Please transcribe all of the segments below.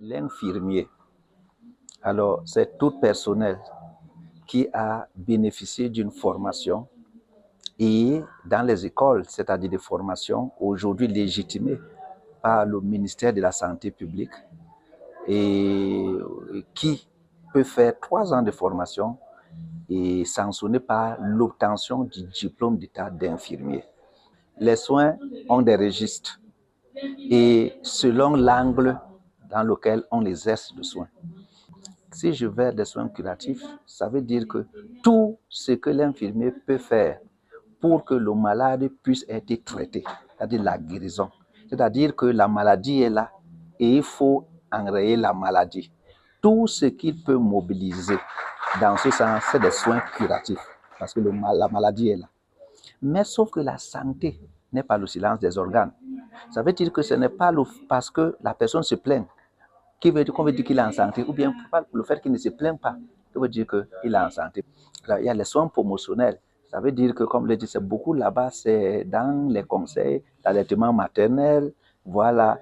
L'infirmier, alors c'est tout personnel qui a bénéficié d'une formation et dans les écoles, c'est-à-dire des formations aujourd'hui légitimées par le ministère de la Santé publique et qui peut faire 3 ans de formation et sanctionné par l'obtention du diplôme d'état d'infirmier. Les soins ont des registres et selon l'angle dans lequel on exerce le soin. Si je vais des soins curatifs, ça veut dire que tout ce que l'infirmier peut faire pour que le malade puisse être traité, c'est-à-dire la guérison, c'est-à-dire que la maladie est là et il faut enrayer la maladie. Tout ce qu'il peut mobiliser dans ce sens, c'est des soins curatifs, parce que la maladie est là. Mais sauf que la santé n'est pas le silence des organes. Ça veut dire que ce n'est pas parce que la personne se plaint qu'on veut dire qu'il est en santé, ou bien le fait qu'il ne se plaint pas, qu'on veut dire qu'il est en santé. Alors, il y a les soins promotionnels. Ça veut dire que, comme je l'ai dit, c'est beaucoup là-bas, c'est dans les conseils d'allaitement maternel, voilà,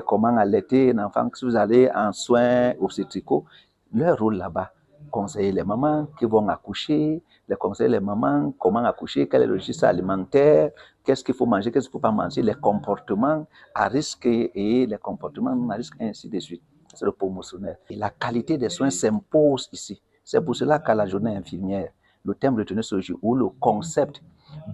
comment allaiter un enfant. Si vous allez en soins obstétricaux, leur rôle là-bas, conseiller les mamans qui vont accoucher, les conseiller les mamans, comment accoucher, quel est le registre alimentaire, qu'est-ce qu'il faut manger, qu'est-ce qu'il ne faut pas manger, les comportements à risque et les comportements à risque, ainsi de suite. C'est le promotionnel. Et la qualité des soins s'impose ici. C'est pour cela qu'à la journée infirmière, le thème retenu ce jour, où le concept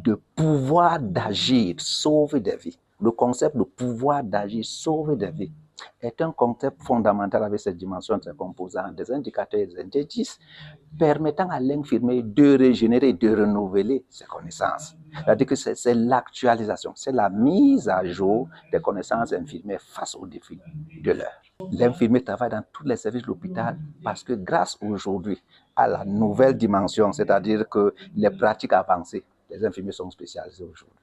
de pouvoir d'agir sauve des vies, le concept de pouvoir d'agir sauve des vies, est un concept fondamental avec cette dimension de ses composants, des indicateurs et des indices permettant à l'infirmier de régénérer, de renouveler ses connaissances. C'est-à-dire que c'est l'actualisation, c'est la mise à jour des connaissances infirmières face aux défis de l'heure. L'infirmier travaille dans tous les services de l'hôpital parce que grâce aujourd'hui à la nouvelle dimension, c'est-à-dire que les pratiques avancées, les infirmiers sont spécialisés aujourd'hui.